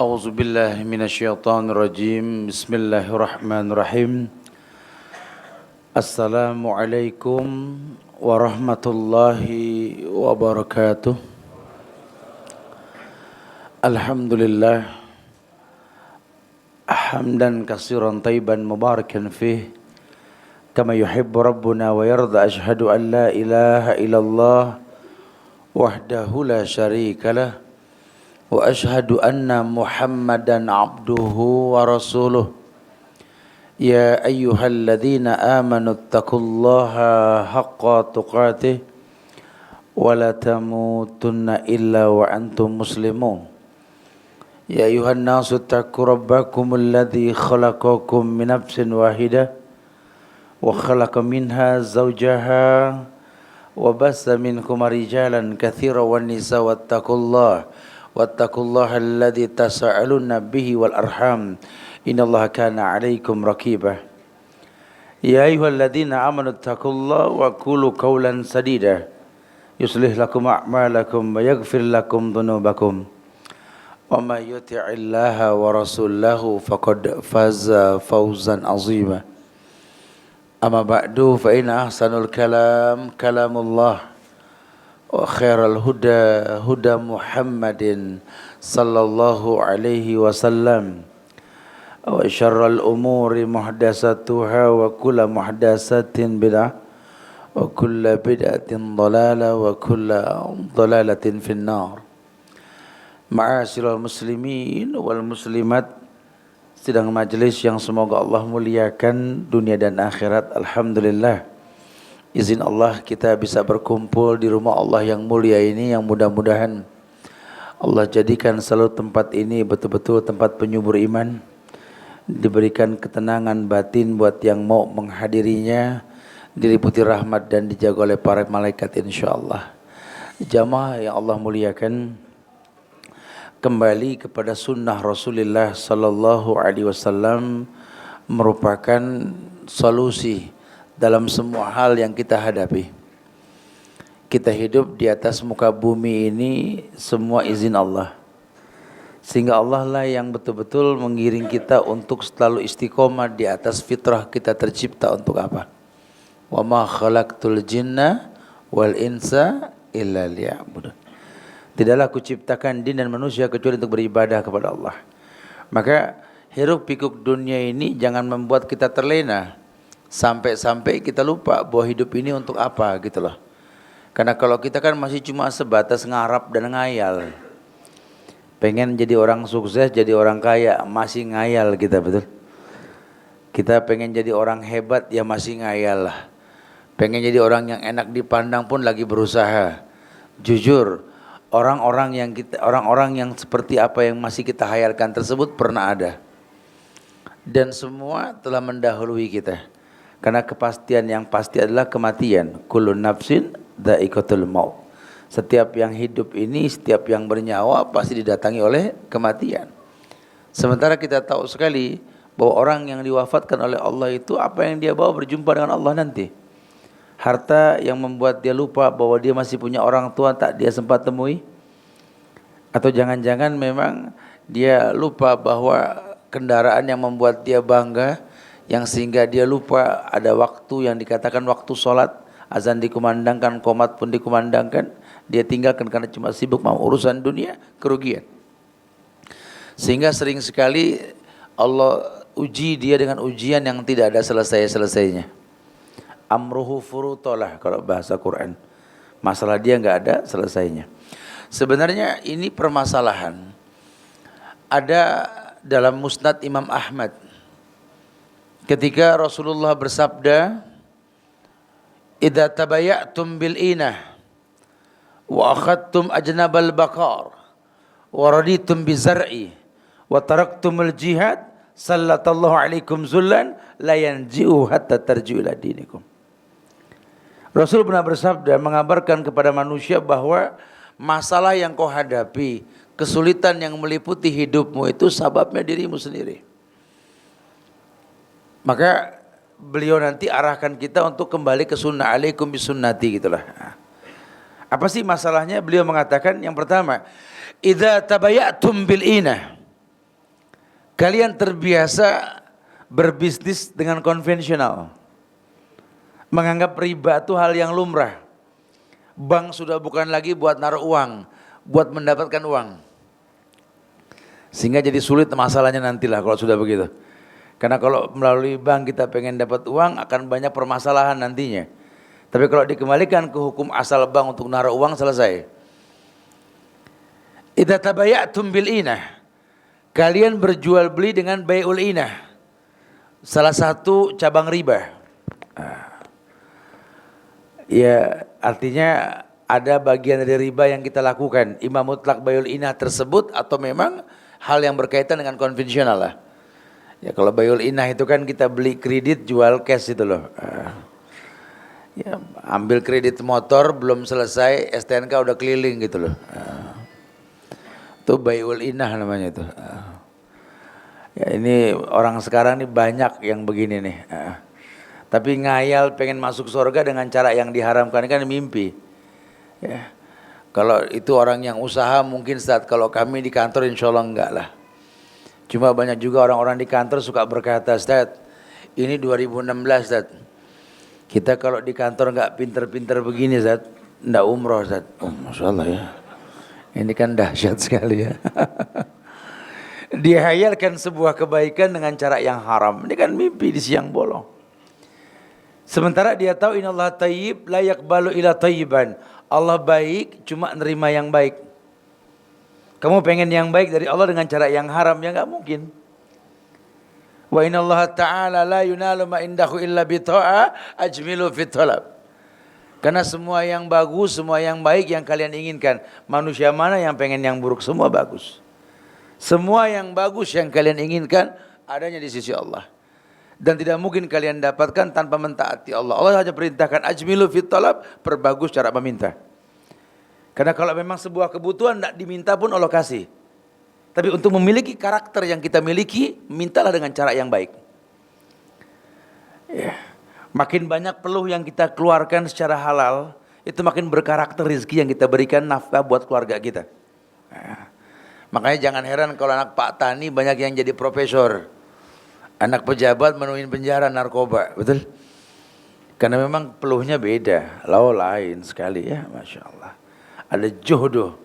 أعوذ بالله من الشيطان الرجيم بسم الله الرحمن الرحيم السلام عليكم ورحمة الله وبركاته الحمد لله حمدا كثيرا طيبا مباركا فيه كما يحب ربنا ويرضى أشهد أن لا إله إلا الله وحده لا شريك له وأشهد أن محمدا عبده ورسوله يا أيها الذين آمنوا اتقوا الله حق تقاته ولا تموتن إلا وأنتم مسلمون يا أيها الناس اتقوا ربكم الذي خلقكم من نفس واحدة وخلق منها زوجها وبث منكما رجالا كثيرا والنساء واتقوا الله الذي تساءلون به والأرحام إن الله كان عليكم رقيبا يا أيها الذين آمنوا اتقوا الله وقولوا قولا سديدا يصلح لكم أعمالكم ويغفر لكم ذنوبكم ومن يطع الله ورسوله فقد فاز فوزا عظيما أما بعد فإن أحسن الكلام كلام الله وخير الهدى هدى محمد صلى الله عليه وسلم وشر الأمور محدثاتها وكل محدثة بدعة وكل بدعة ضلالة وكل ضلالة في النار Ma'asyiral muslimin wal muslimat, sidang majelis yang semoga Allah muliakan dunia dan akhirat. Alhamdulillah, izin Allah kita bisa berkumpul di rumah Allah yang mulia ini, yang mudah-mudahan Allah jadikan selalu tempat ini betul-betul tempat penyubur iman, diberikan ketenangan batin buat yang mau menghadirinya, diliputi rahmat dan dijaga oleh para malaikat insyaallah. Jamaah yang Allah muliakan, kembali kepada sunnah Rasulullah sallallahu alaihi wasallam merupakan solusi dalam semua hal yang kita hadapi. Kita hidup di atas muka bumi ini semua izin Allah, sehingga Allah lah yang betul-betul mengiring kita untuk selalu istiqomah di atas fitrah kita tercipta untuk apa? Wa ma khalaqtul jinna wal insa illa liya'budun. Tidaklah aku ciptakan jin dan manusia kecuali untuk beribadah kepada Allah. Maka hiruk pikuk dunia ini jangan membuat kita terlena sampai-sampai kita lupa bahwa hidup ini untuk apa gitu loh. Karena kalau kita kan masih cuma sebatas ngarap dan ngayal. Pengen jadi orang sukses, jadi orang kaya, masih ngayal kita, betul. Kita pengen jadi orang hebat, ya masih ngayal lah. Pengen jadi orang yang enak dipandang pun lagi berusaha. Jujur, orang-orang yang seperti apa yang masih kita hayalkan tersebut pernah ada. Dan semua telah mendahului kita. Karena kepastian yang pasti adalah kematian. Kullu nafsin dha'iqatul maut. Setiap yang hidup ini, setiap yang bernyawa pasti didatangi oleh kematian. Sementara kita tahu sekali bahwa orang yang diwafatkan oleh Allah itu apa yang dia bawa berjumpa dengan Allah nanti. Harta yang membuat dia lupa bahwa dia masih punya orang tua tak dia sempat temui. Atau jangan-jangan memang dia lupa bahwa kendaraan yang membuat dia bangga, yang sehingga dia lupa ada waktu yang dikatakan waktu sholat, azan dikumandangkan, qomat pun dikumandangkan, dia tinggalkan karena cuma sibuk mau urusan dunia, kerugian. Sehingga sering sekali Allah uji dia dengan ujian yang tidak ada selesai-selesainya. Amruhu furutolah kalau bahasa Quran. Masalah dia enggak ada selesainya. Sebenarnya ini permasalahan ada dalam Musnad Imam Ahmad. Ketika Rasulullah bersabda, "Idza tabayatum bil inah wa akhadtum ajnabal baqar wa raditum bizar'i wa taraktumul jihad sallallahu alaikum zullan la yanji'u hatta tarji'u ila dinikum." Rasul pernah bersabda mengabarkan kepada manusia bahwa masalah yang kau hadapi, kesulitan yang meliputi hidupmu itu sebabnya dirimu sendiri. Maka beliau nanti arahkan kita untuk kembali ke sunnah, alaikum bisunnati gitulah. Apa sih masalahnya? Beliau mengatakan yang pertama, idza tabayatum bil inah. Kalian terbiasa berbisnis dengan konvensional. Menganggap riba itu hal yang lumrah. Bank sudah bukan lagi buat naruh uang, buat mendapatkan uang. Sehingga jadi sulit masalahnya nantilah kalau sudah begitu. Karena kalau melalui bank kita pengen dapat uang akan banyak permasalahan nantinya. Tapi kalau dikembalikan ke hukum asal bank untuk naruh uang selesai. Idza tabayatum bil inah. Kalian berjual beli dengan bai'ul inah. Salah satu cabang riba. Ya, artinya ada bagian dari riba yang kita lakukan. Imam mutlak bai'ul inah tersebut atau memang hal yang berkaitan dengan konvensional lah. Ya, kalau bai'ul inah itu kan kita beli kredit jual cash itu loh. Ya, ambil kredit motor belum selesai STNK udah keliling gitu loh. Itu bai'ul inah namanya itu. Ya, ini orang sekarang ini banyak yang begini nih. Tapi ngayal pengen masuk surga dengan cara yang diharamkan kan mimpi. Ya. Kalau itu orang yang usaha mungkin Ustaz, kalau kami di kantor insya Allah enggak lah. Cuma banyak juga orang-orang di kantor suka berkata, Ustaz, ini 2016 Ustaz. Kita kalau di kantor enggak pinter-pinter begini Ustaz, enggak umroh Ustaz. Oh Masya Allah ya. Ini kan dahsyat sekali ya. Dia hayalkan sebuah kebaikan dengan cara yang haram. Ini kan mimpi di siang bolong. Sementara dia tahu innallaha thayyib la yaqbalu illa thayyiban. Allah baik cuma nerima yang baik. Kamu pengen yang baik dari Allah dengan cara yang haram ya enggak mungkin. Wa innallaha ta'ala la yunalu ma indahu illa bi ta'a ajmilu fit talab. Karena semua yang bagus, semua yang baik yang kalian inginkan. Manusia mana yang pengen yang buruk? Semua bagus. Semua yang bagus yang kalian inginkan adanya di sisi Allah. Dan tidak mungkin kalian dapatkan tanpa mentaati Allah. Allah hanya perintahkan ajmilu fit talab, perbagus cara meminta. Karena kalau memang sebuah kebutuhan tidak diminta pun Allah kasih. Tapi untuk memiliki karakter yang kita miliki, mintalah dengan cara yang baik. Ya. Makin banyak peluh yang kita keluarkan secara halal, itu makin berkarakter rezeki yang kita berikan nafkah buat keluarga kita. Nah, makanya jangan heran kalau anak Pak Tani banyak yang jadi profesor. Anak pejabat menuin penjara narkoba, betul? Karena memang peluhnya beda, lain sekali ya, Masya Allah. Ada jodoh.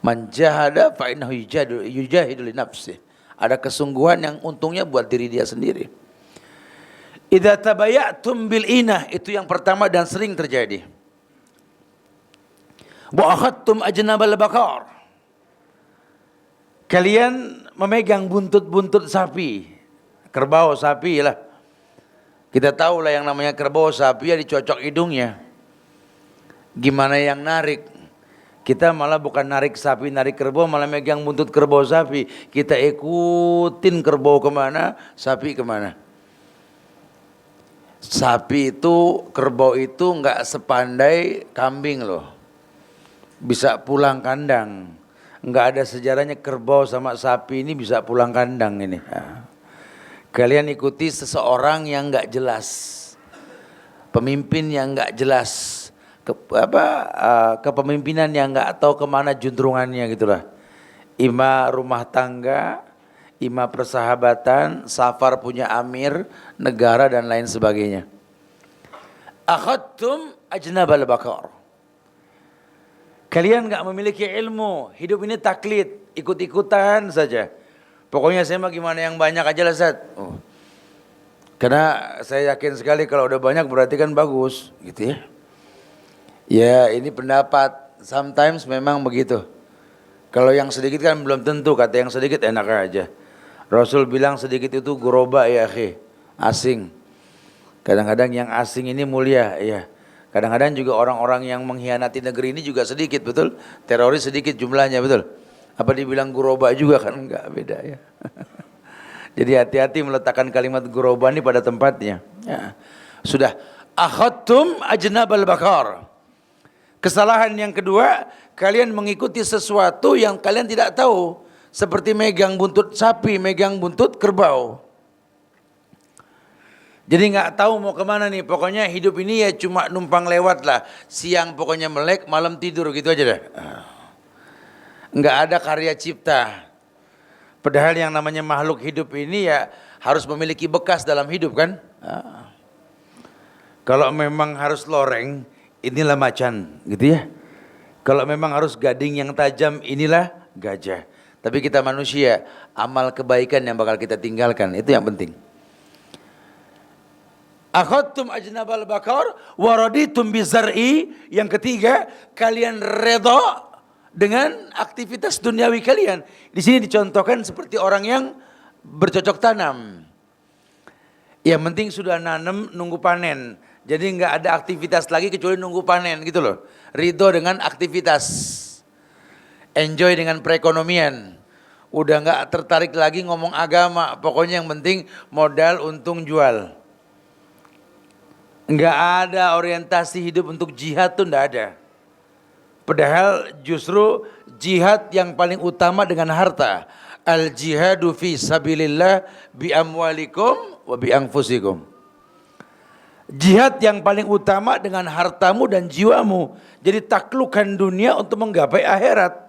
Man jahada fa innahu yujahidu li nafsih. Ada kesungguhan yang untungnya buat diri dia sendiri. Idza tabayatum bil inah, itu yang pertama dan sering terjadi. Wa akhadtum ajnabal bakar. Kalian memegang buntut-buntut sapi, kerbau sapi lah. Kita tahu lah yang namanya kerbau sapi ya dicocok hidungnya. Gimana yang narik? Kita malah bukan narik sapi, narik kerbau, malah megang buntut kerbau sapi. Kita ikutin kerbau kemana, sapi kemana. Sapi itu, kerbau itu enggak sepandai kambing loh. Bisa pulang kandang. Enggak ada sejarahnya kerbau sama sapi ini bisa pulang kandang ini. Kalian ikuti seseorang yang enggak jelas. Pemimpin yang enggak jelas. Kepemimpinan yang enggak tahu kemana juntrungannya gitulah. Ima rumah tangga, ima persahabatan, safar punya amir, negara dan lain sebagainya. Akhadtum ajnabal bakar. Kalian enggak memiliki ilmu, hidup ini taklid, ikut-ikutan saja. Pokoknya saya mah gimana yang banyak aja lah Ustaz. Karena saya yakin sekali kalau udah banyak berarti kan bagus, gitu ya. Ya ini pendapat, sometimes memang begitu. Kalau yang sedikit kan belum tentu, kata yang sedikit enak aja. Rasul bilang sedikit itu guroba ya akhi, asing. Kadang-kadang yang asing ini mulia, ya. Kadang-kadang juga orang-orang yang mengkhianati negeri ini juga sedikit, betul? Teroris sedikit jumlahnya, betul? Apa dibilang guroba juga kan enggak, beda ya. Jadi hati-hati meletakkan kalimat guroba ini pada tempatnya. Ya. Sudah, akhadtum ajnabal bakar. Kesalahan yang kedua, kalian mengikuti sesuatu yang kalian tidak tahu. Seperti megang buntut sapi, megang buntut kerbau. Jadi nggak tahu mau kemana nih. Pokoknya hidup ini ya cuma numpang lewat lah. Siang pokoknya melek, malam tidur gitu aja dah. Nggak ada karya cipta. Padahal yang namanya makhluk hidup ini ya harus memiliki bekas dalam hidup kan. Kalau memang harus loreng, inilah macan gitu ya. Kalau memang harus gading yang tajam, inilah gajah. Tapi kita manusia, amal kebaikan yang bakal kita tinggalkan, itu yang penting. Akhadtum ajnabal bakar waraditum bizar'i. Yang ketiga, kalian redha dengan aktivitas duniawi kalian. Di sini dicontohkan seperti orang yang bercocok tanam. Yang penting sudah nanam, nunggu panen. Jadi nggak ada aktivitas lagi kecuali nunggu panen gitu loh. Ridho dengan aktivitas. Enjoy dengan perekonomian. Udah nggak tertarik lagi ngomong agama. Pokoknya yang penting modal untung jual. Nggak ada orientasi hidup untuk jihad tuh nggak ada. Padahal justru jihad yang paling utama dengan harta. Al jihadu fi sabilillah bi amwalikum wa bi anfusikum. Jihad yang paling utama dengan hartamu dan jiwamu. Jadi taklukkan dunia untuk menggapai akhirat.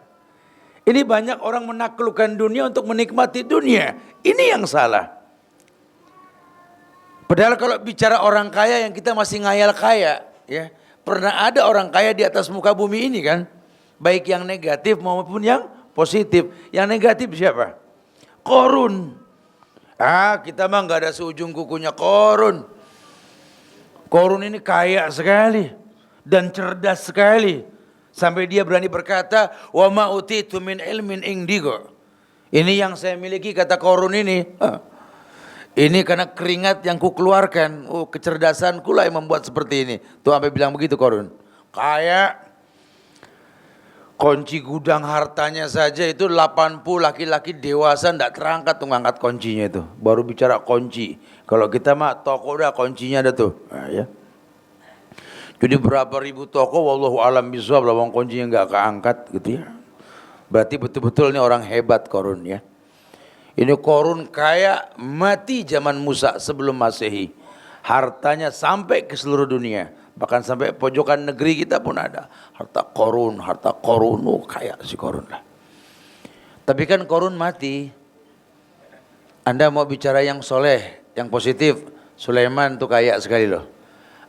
Ini banyak orang menaklukkan dunia untuk menikmati dunia. Ini yang salah. Padahal kalau bicara orang kaya yang kita masih ngayal kaya, ya. Pernah ada orang kaya di atas muka bumi ini kan? Baik yang negatif maupun yang positif. Yang negatif siapa? Korun. Kita mah nggak ada seujung kukunya Korun. Korun ini kaya sekali dan cerdas sekali. Sampai dia berani berkata, "Wa ma utitu min ilmin indigo." Ini yang saya miliki kata Korun ini. Ini karena keringat yang ku keluarkan. Kecerdasanku lah yang membuat seperti ini. Tuh sampai bilang begitu Korun. Kaya kunci gudang hartanya saja itu 80 laki-laki dewasa ndak terangkat tuh ngangkat kuncinya itu. Baru bicara kunci. Kalau kita mah toko udah kuncinya ada tuh. Ya. Jadi berapa ribu toko wallahu alam bisawab lawang kuncinya nggak keangkat gitu ya. Berarti betul-betul ini orang hebat Korun ya. Ini Korun kaya mati zaman Musa sebelum Masehi. Hartanya sampai ke seluruh dunia. Bahkan sampai pojokan negeri kita pun ada. Harta Korun. Kaya si Korun lah. Tapi kan Korun mati. Anda mau bicara yang soleh, yang positif. Sulaiman tuh kaya sekali loh.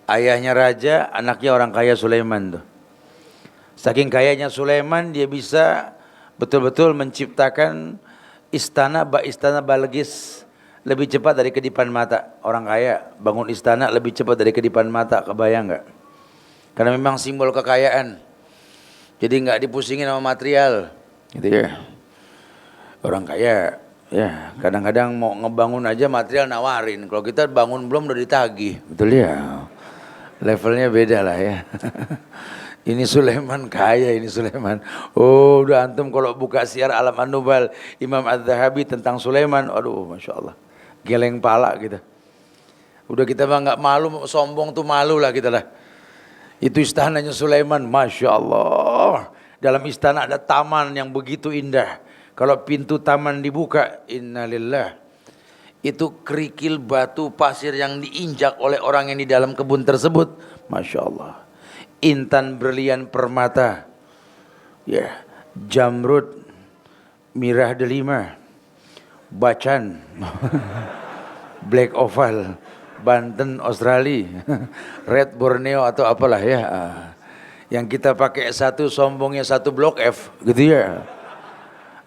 Ayahnya raja, anaknya orang kaya Sulaiman tuh. Saking kayanya Sulaiman dia bisa betul-betul menciptakan istana Balqis lebih cepat dari kedipan mata. Orang kaya bangun istana lebih cepat dari kedipan mata, kebayang nggak? Karena memang simbol kekayaan. Jadi nggak dipusingin sama material, gitu ya. Orang kaya, ya kadang-kadang mau ngebangun aja material nawarin. Kalau kita bangun belum udah ditagih, betul ya. Levelnya beda lah ya. Ini Sulaiman kaya, ini Sulaiman. Oh, udah antum kalau buka siar Alam An-Nubal Imam Az-Zahabi tentang Sulaiman, aduh, masya Allah, geleng pala kita. Udah kita mah nggak malu, sombong tuh malu lah kita lah. Itu istananya Sulaiman, masya Allah. Dalam istana ada taman yang begitu indah. Kalau pintu taman dibuka, innalillah. Itu kerikil batu pasir yang diinjak oleh orang yang di dalam kebun tersebut, masya Allah. Intan berlian permata, ya, jamrud, mirah delima, bacan, black oval, Banten Australia, red Borneo atau apalah ya. Yang kita pakai satu sombongnya satu blok F gitu ya.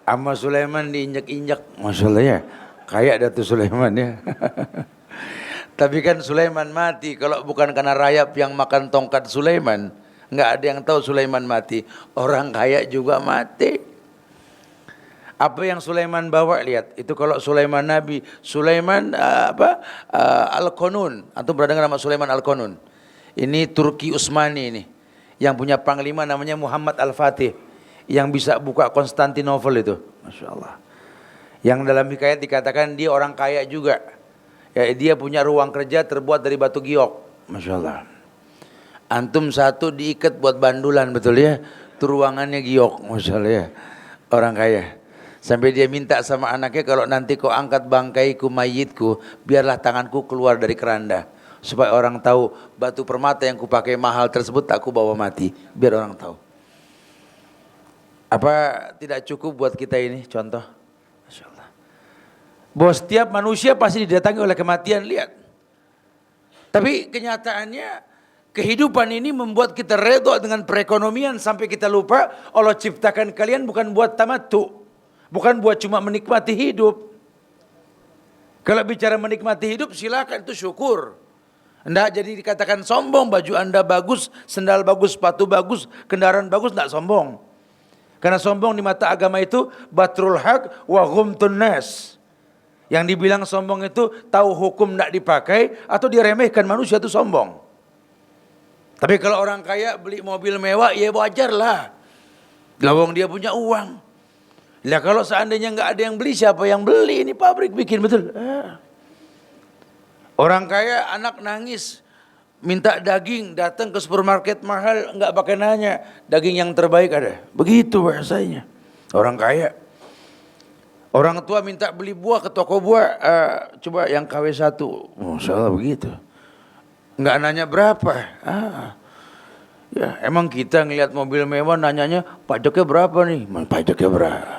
Amma Sulaiman diinjak-injak, masya Allah ya, kayak Datu Sulaiman ya. Tapi kan Sulaiman mati, kalau bukan karena rayap yang makan tongkat Sulaiman, nggak ada yang tahu Sulaiman mati. Orang kaya juga mati. Apa yang Sulaiman bawa, lihat. Itu kalau Sulaiman Nabi, Sulaiman Al-Qanun. Antum pernah dengar nama Sulaiman Al-Qanun? Ini Turki Utsmani ini. Yang punya panglima namanya Muhammad Al-Fatih. Yang bisa buka Konstantinopel itu. Masya Allah. Yang dalam hikayat dikatakan dia orang kaya juga. Ya, dia punya ruang kerja terbuat dari batu giok, masya Allah. Antum satu diikat buat bandulan, betul ya? Itu ruangannya giok, masya Allah ya. Orang kaya. Sampai dia minta sama anaknya, kalau nanti kau angkat bangkaiku, mayitku, biarlah tanganku keluar dari keranda, supaya orang tahu batu permata yang kupakai mahal tersebut tak ku bawa mati. Biar orang tahu. Apa tidak cukup buat kita ini contoh? Masya Allah. Bahwa setiap manusia pasti didatangi oleh kematian, lihat. Tapi kenyataannya kehidupan ini membuat kita redha dengan perekonomian sampai kita lupa Allah ciptakan kalian bukan buat tamattu, bukan buat cuma menikmati hidup. Kalau bicara menikmati hidup silakan, itu syukur. Enggak jadi dikatakan sombong, baju Anda bagus, sendal bagus, sepatu bagus, kendaraan bagus, enggak sombong. Karena sombong di mata agama itu batrul haq wa ghumtun nas. Yang dibilang sombong itu tahu hukum tidak dipakai atau diremehkan manusia, itu sombong. Tapi kalau orang kaya beli mobil mewah, ya wajar lah. Lawang dia punya uang. Lah kalau seandainya nggak ada yang beli, siapa yang beli? Ini pabrik bikin, betul. Orang kaya anak nangis, minta daging, datang ke supermarket mahal, nggak pakai nanya, daging yang terbaik ada. Begitu bahasanya. Orang kaya. Orang tua minta beli buah ke toko buah, coba yang KW1, Masya Allah begitu. Nggak nanya berapa. Ya emang kita ngelihat mobil mewah nanyanya pajaknya berapa nih? Pajaknya berapa?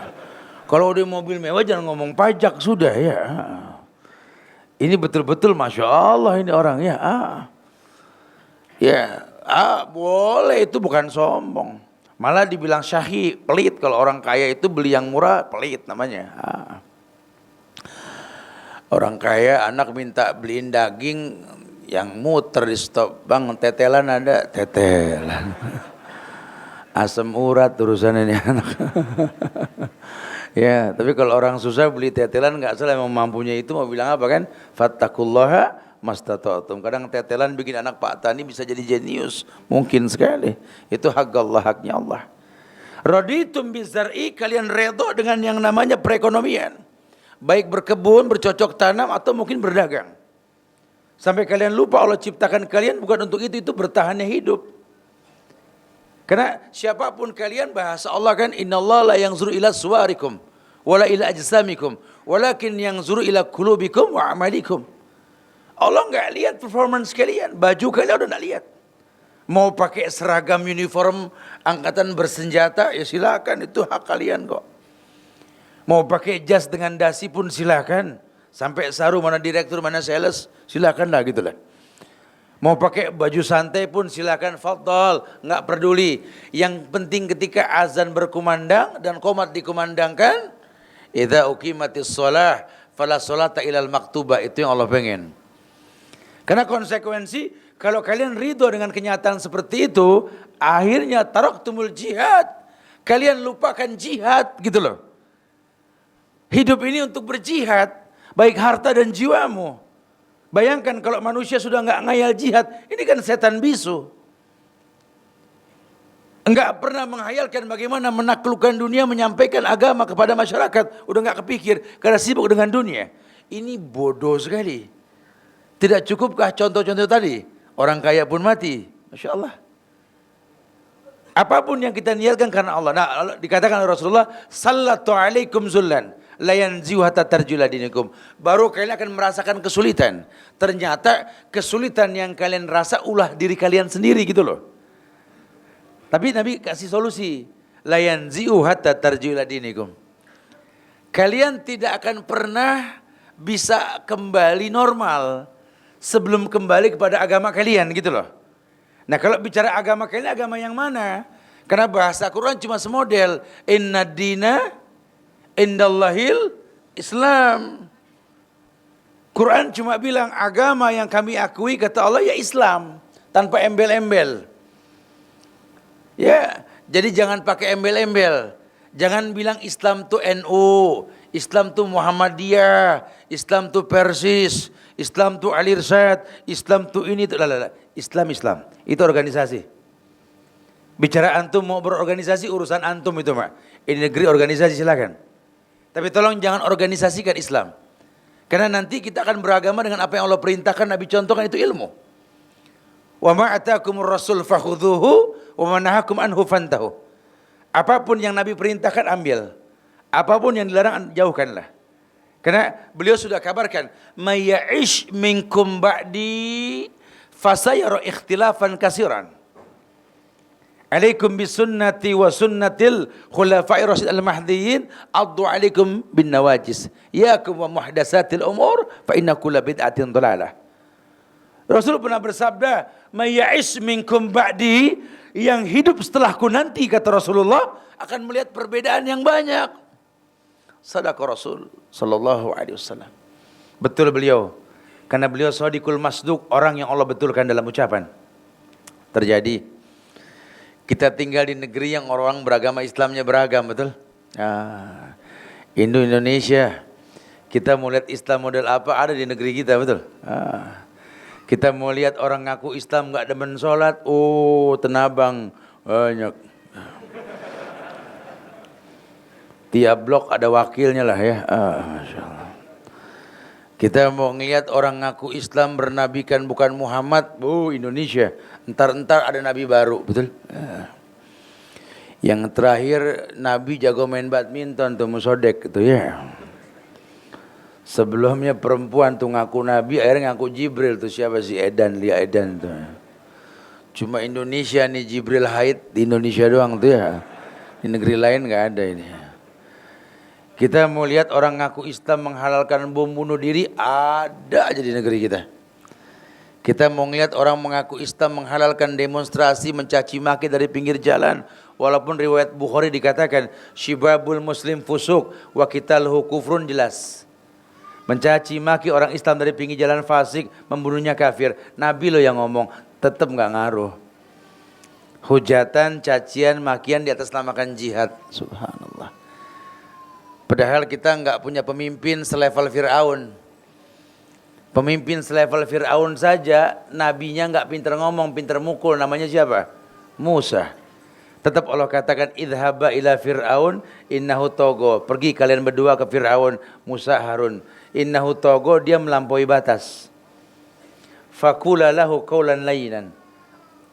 Kalau udah mobil mewah jangan ngomong pajak sudah ya. Ini betul-betul Masya Allah ini orangnya. Ya, boleh, itu bukan sombong. Malah dibilang syahih, pelit. Kalau orang kaya itu beli yang murah, pelit namanya. Orang kaya anak minta beliin daging yang muter di stop. Bang, tetelan ada? Tetelan. Asam urat urusan ini anak. Ya, tapi kalau orang susah beli tetelan nggak salah, emang mampunya itu mau bilang apa kan? Fattakullaha mastata'tum. Kadang tetelan bikin anak Pak Tani bisa jadi jenius, mungkin sekali. Itu hak Allah, haknya Allah. Raditum bizar'i, kalian redha dengan yang namanya perekonomian. Baik berkebun, bercocok tanam atau mungkin berdagang. Sampai kalian lupa Allah ciptakan kalian bukan untuk itu bertahannya hidup. Karena siapapun kalian, bahasa Allah kan, innallaha la yanzuru ila suwarikum wala ila ajsamikum walakin yanzuru ila qulubikum wa amalikum. Allah enggak lihat performance kalian, baju kalian udah enggak lihat. Mau pakai seragam uniform angkatan bersenjata ya silakan, itu hak kalian kok. Mau pakai jas dengan dasi pun silakan. Sampai saru mana direktur mana sales silakan lah gitulah. Mau pakai baju santai pun silakan, fadhal, enggak peduli. Yang penting ketika azan berkumandang dan qomat dikumandangkan, idza uqimatis shalah fala sholata ilal maktubah, itu yang Allah pengen. Karena konsekuensi kalau kalian ridho dengan kenyataan seperti itu, akhirnya taraktumul jihad. Kalian lupakan jihad gitu loh. Hidup ini untuk berjihad, baik harta dan jiwamu. Bayangkan kalau manusia sudah enggak ngayal jihad, ini kan setan bisu. Enggak pernah menghayalkan bagaimana menaklukkan dunia, menyampaikan agama kepada masyarakat. Udah enggak kepikir karena sibuk dengan dunia. Ini bodoh sekali. Tidak cukupkah contoh-contoh tadi? Orang kaya pun mati. Masya Allah. Apapun yang kita niatkan karena Allah. Nah, dikatakan oleh Rasulullah, Sallatu alaikum zullan layan ziwata tarjula dinikum. Baru kalian akan merasakan kesulitan. Ternyata kesulitan yang kalian rasa ulah diri kalian sendiri gitu loh. Tapi Nabi kasih solusi. Layan ziwata tarjula dinikum. Kalian tidak akan pernah bisa kembali normal sebelum kembali kepada agama kalian gitu loh. Nah kalau bicara agama kalian, agama yang mana? Karena bahasa Quran cuma semodel. Inna dina indallahil Islam. Quran cuma bilang agama yang kami akui kata Allah ya Islam, tanpa embel-embel. Ya, jadi jangan pakai embel-embel. Jangan bilang Islam tuh NU, Islam tuh Muhammadiyah, Islam tuh Persis, Islam tuh Al-Irsyad, Islam tuh ini tuh Islam. Itu organisasi. Bicara antum mau berorganisasi urusan antum itu, Mak. Ini negeri organisasi silakan. Tapi tolong jangan organisasikan Islam. Karena nanti kita akan beragama dengan apa yang Allah perintahkan, Nabi contohkan, itu ilmu. Wa ma atakumur rasul fakhudhuhu wa ma nahakum anhu fantahu. Apapun yang Nabi perintahkan ambil. Apapun yang dilarang jauhkanlah. Karena beliau sudah kabarkan, may ya'ish minkum ba'di fasayara ikhtilafan katsiran. Alaikum bisunnati wa sunnatil khulafa'ir rasyid al-mahdiyyin addu alaikum bin nawajis. Yakum wa muhdatsatil umur fa inna kulla bid'atin dhalalah. Rasul pernah bersabda, "May ya'ish minkum ba'di," yang hidup setelahku nanti kata Rasulullah akan melihat perbedaan yang banyak. Sadaqah Rasul sallallahu alaihi wasallam. Betul beliau. Karena beliau shadiqul masduq, orang yang Allah betulkan dalam ucapan. Terjadi. Kita tinggal di negeri yang orang beragama Islamnya beragam, betul? Indonesia. Kita mau lihat Islam model apa ada di negeri kita, betul? Kita mau lihat orang ngaku Islam nggak demen sholat, tenabang banyak. Tiap blok ada wakilnya lah ya. Masya Allah. Kita mau ngelihat orang ngaku Islam bernabikan bukan Muhammad, Indonesia. Entar ada nabi baru, betul? Yang terakhir nabi jago main badminton tuh Musodek itu ya. Sebelumnya perempuan tuh ngaku nabi, akhirnya ngaku Jibril tuh siapa sih Lia Edan tuh. Cuma Indonesia nih Jibril haid di Indonesia doang tuh ya. Di negeri lain nggak ada ini. Kita mau lihat orang ngaku Islam menghalalkan bom bunuh diri, ada aja di negeri kita. Kita mau lihat orang mengaku Islam menghalalkan demonstrasi mencaci maki dari pinggir jalan. Walaupun riwayat Bukhari dikatakan syibabul muslim fusuk wa qitalhu kufrun, jelas. Mencaci maki orang Islam dari pinggir jalan fasik, membunuhnya kafir. Nabi loh yang ngomong, tetap nggak ngaruh. Hujatan, cacian, makian di atas namakan jihad. Subhanallah. Padahal kita nggak punya pemimpin selevel Fir'aun. Pemimpin selevel Fir'aun saja, nabinya nggak pinter ngomong, pinter mukul. Namanya siapa? Musa. Tetap Allah katakan, idhaba ila Fir'aun innahu togo. Pergi kalian berdua ke Fir'aun, Musa, Harun. Innahu togo, dia melampaui batas. Fakula lahu qawlan layyinan.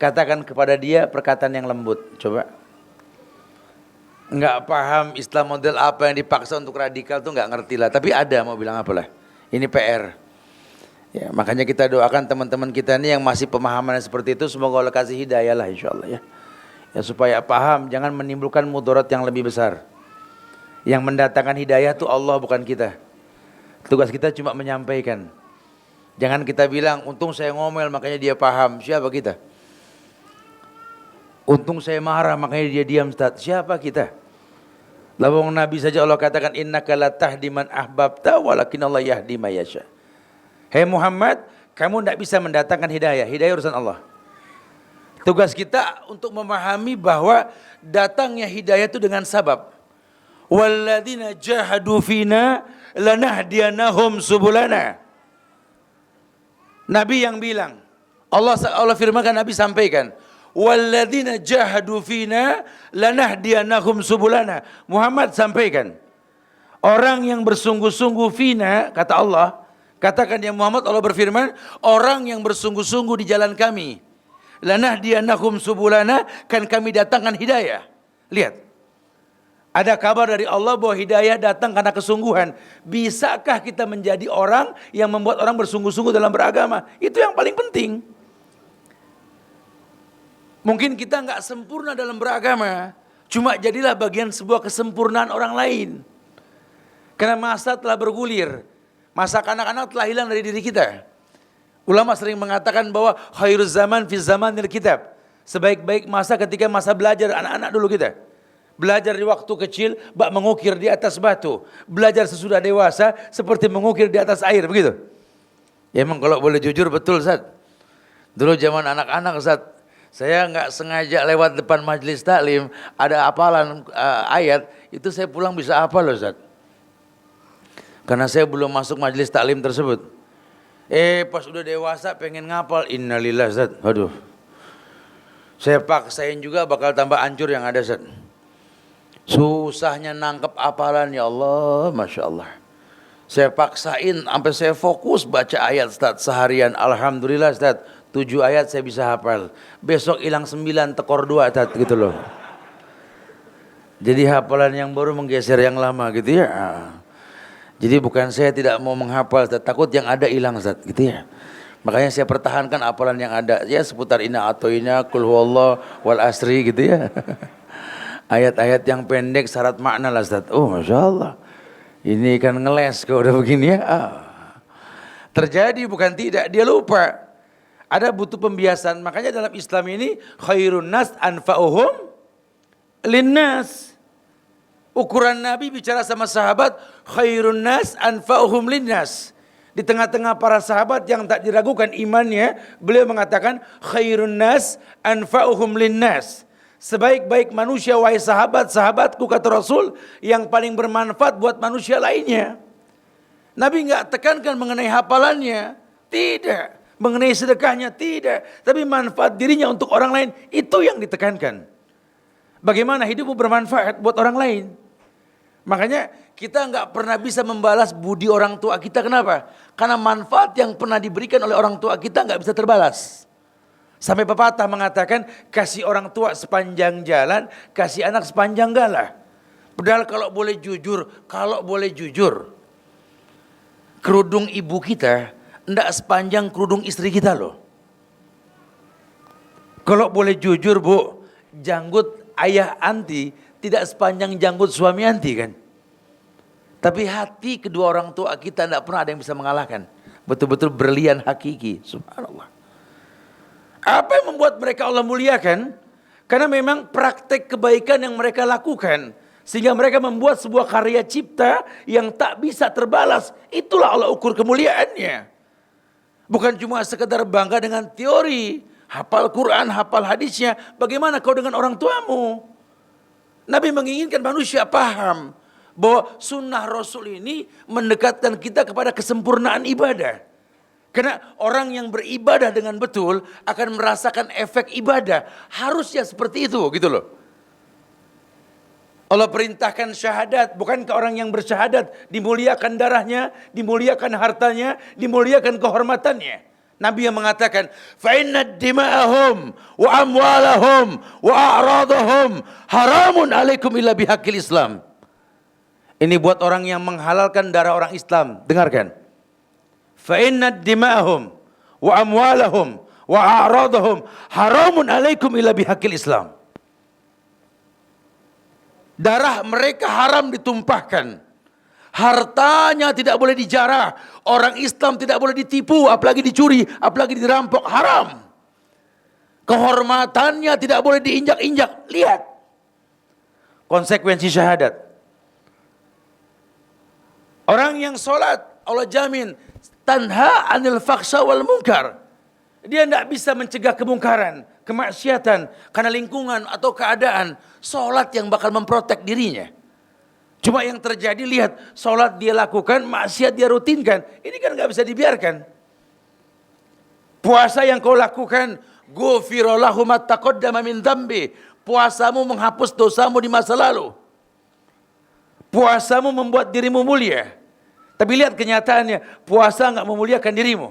Katakan kepada dia perkataan yang lembut. Coba. Enggak paham Islam model apa yang dipaksa untuk radikal tuh enggak ngerti lah. Tapi ada, mau bilang apalah. Ini PR. Ya, makanya kita doakan teman-teman kita ini yang masih pemahaman seperti itu, semoga Allah kasih hidayah lah insyaallah ya. Ya supaya paham, jangan menimbulkan mudarat yang lebih besar. Yang mendatangkan hidayah tuh Allah bukan kita. Tugas kita cuma menyampaikan. Jangan kita bilang, untung saya ngomel makanya dia paham. Siapa kita? Untung saya marah makanya dia diam, Ustaz. Siapa kita? Lawang Nabi saja Allah katakan innaka la tahdi man ahbabta walakin Allah yahdi may yasha. Hei Muhammad, kamu tidak bisa mendatangkan hidayah. Hidayah urusan Allah. Tugas kita untuk memahami bahwa datangnya hidayah itu dengan sabab. Walladzina jahadu fina lanahdiyanahum subulana. Nabi yang bilang, Allah firmankan, Nabi sampaikan, walladzina jahadu fina lanahdiyanahum subulana. Muhammad sampaikan, orang yang bersungguh-sungguh fina, kata Allah, katakan ya Muhammad, Allah berfirman, orang yang bersungguh-sungguh di jalan kami, lanahdiyanahum subulana, kan kami datangkan hidayah. Lihat, ada kabar dari Allah bahwa hidayah datang karena kesungguhan. Bisakah kita menjadi orang yang membuat orang bersungguh-sungguh dalam beragama? Itu yang paling penting. Mungkin kita nggak sempurna dalam beragama, cuma jadilah bagian sebuah kesempurnaan orang lain. Karena masa telah bergulir, masa kanak-kanak telah hilang dari diri kita. Ulama sering mengatakan bahwa khairuz zaman fi zamanil kitab. Sebaik-baik masa ketika masa belajar anak-anak dulu kita. Belajar di waktu kecil, bak mengukir di atas batu. Belajar sesudah dewasa, seperti mengukir di atas air, begitu. Ya emang kalau boleh jujur betul, Ustaz. Dulu zaman anak-anak, Ustaz, saya nggak sengaja lewat depan majelis taklim, ada hafalan ayat, itu saya pulang bisa hafal loh, Ustaz. Karena saya belum masuk majelis taklim tersebut. Pas udah dewasa pengen ngapal, innalillah, Ustaz. Aduh. Saya paksain juga bakal tambah hancur yang ada, Ustaz. Susahnya nangkep hafalan, ya Allah, Masya Allah. Saya paksain sampai saya fokus baca ayat, Ustaz, seharian. Alhamdulillah, Ustaz, 7 ayat saya bisa hafal. Besok hilang 9, tekor 2, Ustaz, gitu loh. Jadi hafalan yang baru menggeser yang lama gitu ya. Jadi bukan saya tidak mau menghafal, Ustaz, takut yang ada hilang, Ustaz, gitu ya. Makanya saya pertahankan hafalan yang ada ya seputar inna atoina, kul huwallah, wal asri gitu ya. Ayat-ayat yang pendek syarat makna lah Ustaz. Oh Masya Allah. Ini kan ngeles kalau udah begini ya. Terjadi bukan tidak, dia lupa. Ada butuh pembiasan. Makanya dalam Islam ini khairun nas anfa'uhum linnas. Ukuran Nabi bicara sama sahabat, khairun nas anfa'uhum linnas. Di tengah-tengah para sahabat yang tak diragukan imannya, beliau mengatakan khairun nas anfa'uhum linnas. Sebaik-baik manusia wahai sahabat-sahabatku kata Rasul yang paling bermanfaat buat manusia lainnya. Nabi enggak tekankan mengenai hafalannya, tidak. Mengenai sedekahnya, tidak. Tapi manfaat dirinya untuk orang lain, itu yang ditekankan. Bagaimana hidupmu bermanfaat buat orang lain. Makanya kita enggak pernah bisa membalas budi orang tua kita. Kenapa? Karena manfaat yang pernah diberikan oleh orang tua kita enggak bisa terbalas. Sampai pepatah mengatakan kasih orang tua sepanjang jalan, kasih anak sepanjang galah. Padahal kalau boleh jujur, kerudung ibu kita enggak sepanjang kerudung istri kita loh. Kalau boleh jujur Bu, janggut ayah anti tidak sepanjang janggut suami anti kan. Tapi hati kedua orang tua kita tidak pernah ada yang bisa mengalahkan. Betul-betul berlian hakiki. Subhanallah. Apa yang membuat mereka Allah muliakan? Karena memang praktek kebaikan yang mereka lakukan. Sehingga mereka membuat sebuah karya cipta yang tak bisa terbalas. Itulah Allah ukur kemuliaannya. Bukan cuma sekedar bangga dengan teori. Hafal Quran, hafal hadisnya. Bagaimana kau dengan orang tuamu? Nabi menginginkan manusia paham bahwa sunnah Rasul ini mendekatkan kita kepada kesempurnaan ibadah. Karena orang yang beribadah dengan betul akan merasakan efek ibadah. Harusnya seperti itu gitu loh. Allah perintahkan syahadat, bukankah orang yang bersyahadat dimuliakan darahnya, dimuliakan hartanya, dimuliakan kehormatannya. Nabi yang mengatakan, fa inna dima'ahum wa amwalahum wa a'radahum haramun alaikum illa bihaqqil Islam. Ini buat orang yang menghalalkan darah orang Islam. Dengarkan. Fa inna dima'ahum wa amwalahum wa a'radahum haramun alaikum illa bihaqqil Islam. Darah mereka haram ditumpahkan. Hartanya tidak boleh dijarah. Orang Islam tidak boleh ditipu, apalagi dicuri, apalagi dirampok. Haram. Kehormatannya tidak boleh diinjak-injak. Lihat konsekuensi syahadat. Orang yang sholat, Allah jamin tanha anil fakhsha wal munkar. Dia tidak bisa mencegah kemungkaran, kemaksiatan, karena lingkungan atau keadaan. Sholat yang bakal memprotek dirinya. Cuma yang terjadi lihat, sholat dia lakukan, maksiat dia rutinkan. Ini kan gak bisa dibiarkan. Puasa yang kau lakukan, ghufira lahu ma taqaddama min dzambi. Puasamu menghapus dosamu di masa lalu. Puasamu membuat dirimu mulia. Tapi lihat kenyataannya, puasa gak memuliakan dirimu.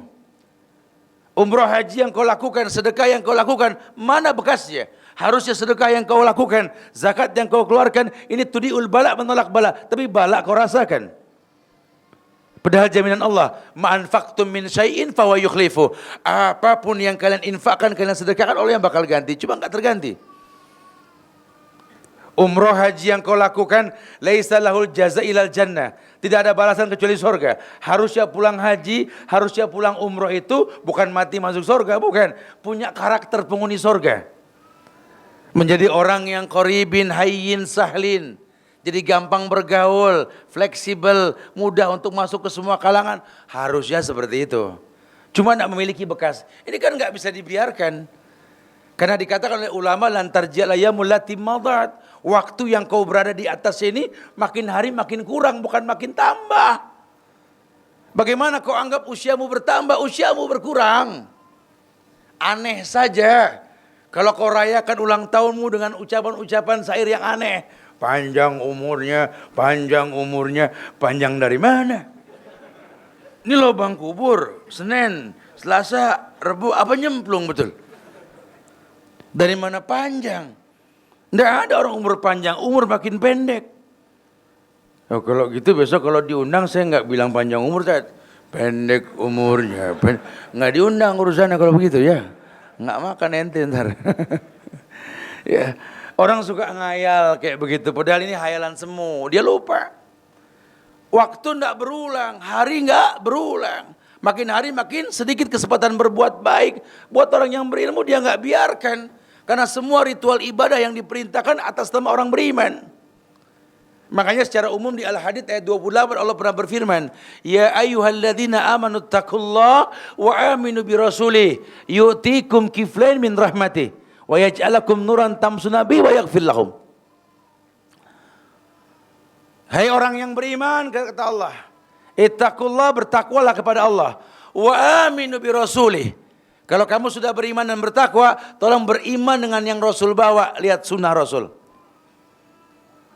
Umrah haji yang kau lakukan, sedekah yang kau lakukan, mana bekasnya? Harusnya sedekah yang kau lakukan, zakat yang kau keluarkan, ini tudiul bala menolak bala. Tapi bala kau rasakan. Padahal jaminan Allah, ma'anfaqtum min syai'in fawa yukhlifu. Apapun yang kalian infakkan, kalian sedekahkan, Allah yang bakal ganti. Cuma enggak terganti. Umrah haji yang kau lakukan, laisa lahul jaza ilal jannah. Tidak ada balasan kecuali surga. Harusnya pulang haji, harusnya pulang umrah itu bukan mati masuk surga, bukan. Punya karakter penghuni surga. Menjadi orang yang qoribin, hayyin, sahlin. Jadi gampang bergaul, fleksibel, mudah untuk masuk ke semua kalangan. Harusnya seperti itu. Cuma tidak memiliki bekas. Ini kan nggak bisa dibiarkan. Karena dikatakan oleh ulama, lantar jalayamul lati madat. Waktu yang kau berada di atas ini, makin hari makin kurang, bukan makin tambah. Bagaimana kau anggap usiamu bertambah, usiamu berkurang? Aneh saja. Kalau kau rayakan ulang tahunmu dengan ucapan-ucapan syair yang aneh. Panjang umurnya, panjang dari mana? Ini lubang kubur, Senin, Selasa, Rebu, apa nyemplung betul? Dari mana panjang? Tidak ada orang umur panjang, umur makin pendek. Oh, kalau gitu besok kalau diundang saya nggak bilang panjang umur, pendek umurnya, nggak diundang urusannya kalau begitu ya, nggak makan ente ntar. Ya, orang suka ngayal kayak begitu, padahal ini hayalan semu, dia lupa. Waktu nggak berulang, hari nggak berulang, makin hari makin sedikit kesempatan berbuat baik. Buat orang yang berilmu dia nggak biarkan, karena semua ritual ibadah yang diperintahkan atas nama orang beriman. Makanya secara umum di Al-Hadid ayat 28 Allah pernah berfirman, ya ayyuhalladzina amanu taqullaha wa aminu bi rasulih yu'tikum kiflain min rahmatih wa yaj'alakum nuran tamshuna bihi wa yaghfir lakum. Hai orang yang beriman, kata Allah, ittaqullah, bertakwalah kepada Allah, wa aminu bi rasulih. Kalau kamu sudah beriman dan bertakwa, tolong beriman dengan yang Rasul bawa. Lihat sunnah Rasul.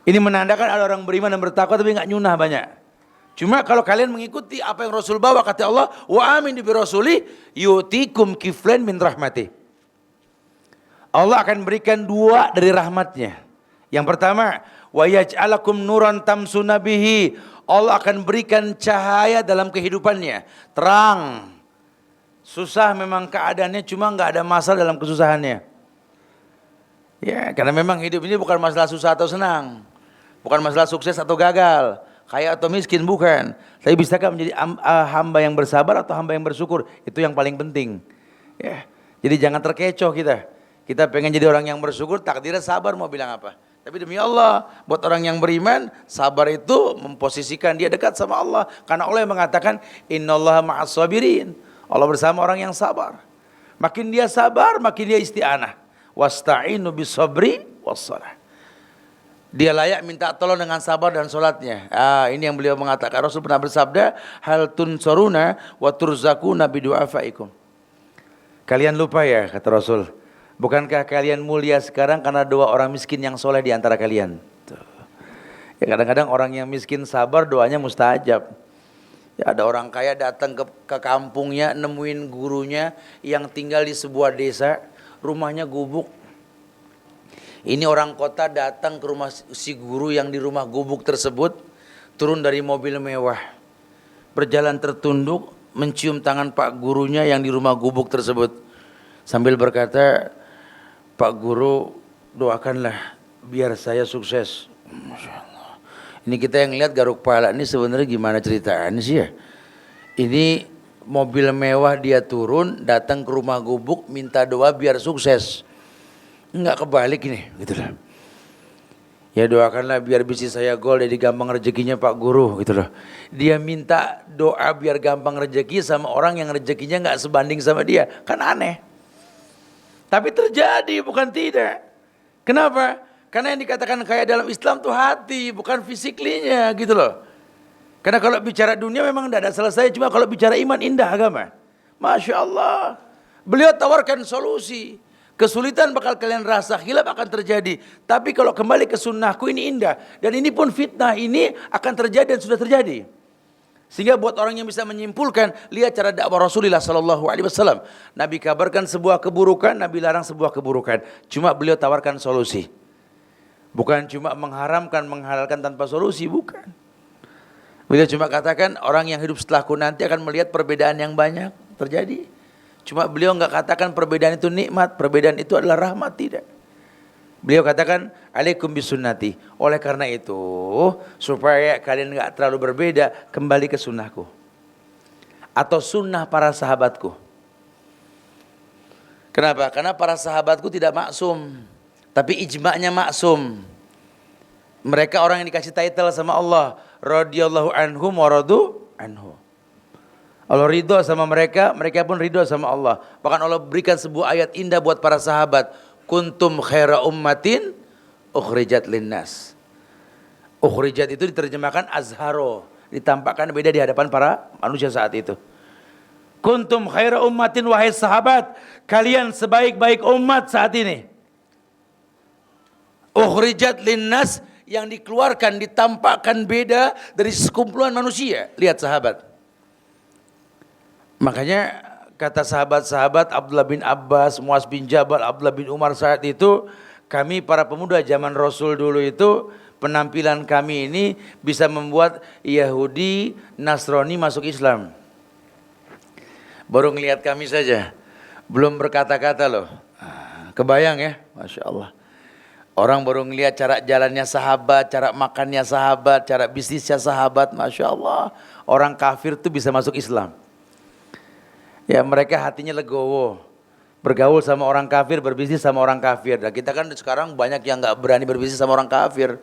Ini menandakan ada orang beriman dan bertakwa tapi nggak nyunah banyak. Cuma kalau kalian mengikuti apa yang Rasul bawa, kata Allah, wa aminu bi rasulih yu'tikum kiflain min rahmatih. Allah akan berikan 2 dari rahmatnya. Yang pertama, wa yaj'alakum nuran tamshuna bihi. Allah akan berikan cahaya dalam kehidupannya, terang. Susah memang keadaannya, cuma nggak ada masalah dalam kesusahannya. Ya, karena memang hidup ini bukan masalah susah atau senang, bukan masalah sukses atau gagal, kaya atau miskin, bukan. Tapi bisakah menjadi hamba yang bersabar atau hamba yang bersyukur? Itu yang paling penting. Ya, jadi jangan terkecoh kita. Kita pengen jadi orang yang bersyukur, takdirnya sabar, mau bilang apa? Tapi demi Allah, buat orang yang beriman, sabar itu memposisikan dia dekat sama Allah. Karena Allah yang mengatakan, innallaha ma'as sabirin. Allah bersama orang yang sabar. Makin dia sabar, makin dia isti'anah. Wasta'inu bis-sabri was-shalah. Dia layak minta tolong dengan sabar dan sholatnya. Ini yang beliau mengatakan. Rasul pernah bersabda, hal tunsaruna wa turzakuna bidu'afaikum. Kalian lupa ya, kata Rasul, bukankah kalian mulia sekarang karena 2 orang miskin yang soleh di antara kalian? Tuh. Ya, kadang-kadang orang yang miskin sabar doanya mustajab. Ya, ada orang kaya datang ke kampungnya, nemuin gurunya yang tinggal di sebuah desa, rumahnya gubuk. Ini orang kota datang ke rumah si guru yang di rumah gubuk tersebut, turun dari mobil mewah, berjalan tertunduk, mencium tangan pak gurunya yang di rumah gubuk tersebut, sambil berkata, Pak Guru, doakanlah biar saya sukses. Masya Allah. Ini kita yang lihat garuk pala ini sebenarnya gimana ceritanya sih ya? Ini mobil mewah dia turun, datang ke rumah gubuk, minta doa biar sukses. Enggak kebalik ini, gitu lah. Ya doakanlah biar bisnis saya gol, jadi gampang rezekinya Pak Guru, gitu loh. Dia minta doa biar gampang rezeki sama orang yang rezekinya enggak sebanding sama dia, kan aneh. Tapi terjadi, bukan tidak. Kenapa? Karena yang dikatakan kaya dalam Islam tuh hati, bukan fisiklinya, gitu loh. Karena kalau bicara dunia memang tidak ada selesai, cuma kalau bicara iman indah agama. Masya Allah. Beliau tawarkan solusi. Kesulitan bakal kalian rasa, khilaf akan terjadi. Tapi kalau kembali ke sunnahku ini indah. Dan ini pun fitnah ini akan terjadi dan sudah terjadi. Sehingga buat orang yang bisa menyimpulkan, lihat cara dakwah Rasulullah SAW. Nabi kabarkan sebuah keburukan, Nabi larang sebuah keburukan. Cuma beliau tawarkan solusi. Bukan cuma mengharamkan, menghalalkan tanpa solusi, bukan. Beliau cuma katakan orang yang hidup setelahku nanti akan melihat perbedaan yang banyak terjadi. Cuma beliau enggak katakan perbedaan itu nikmat, perbedaan itu adalah rahmat, tidak. Beliau katakan, alaikum bisunnati. Oleh karena itu, supaya kalian enggak terlalu berbeda, kembali ke sunnahku. Atau sunnah para sahabatku. Kenapa? Karena para sahabatku tidak maksum, tapi ijma'nya maksum. Mereka orang yang dikasih title sama Allah, radhiyallahu anhum wa radu anhu. Allah ridho sama mereka, mereka pun ridho sama Allah. Bahkan Allah berikan sebuah ayat indah buat para sahabat. Kuntum khaira ummatin ukhrijat linnas. Ukhrijat itu diterjemahkan azharo, ditampakkan beda di hadapan para manusia saat itu. Kuntum khaira ummatin, wahai sahabat, kalian sebaik-baik umat saat ini. Ukhrijat linnas, yang dikeluarkan, ditampakkan beda dari sekumpulan manusia. Lihat sahabat. Makanya kata sahabat-sahabat Abdullah bin Abbas, Muaz bin Jabal, Abdullah bin Umar saat itu, kami para pemuda zaman Rasul dulu itu, penampilan kami ini bisa membuat Yahudi, Nasrani masuk Islam. Baru ngelihat kami saja, belum berkata-kata loh. Kebayang ya, Masya Allah. Orang baru ngelihat cara jalannya sahabat, cara makannya sahabat, cara bisnisnya sahabat, Masya Allah. Orang kafir tuh bisa masuk Islam. Ya mereka hatinya legowo. Bergaul sama orang kafir, berbisnis sama orang kafir. Dan kita kan sekarang banyak yang gak berani berbisnis sama orang kafir.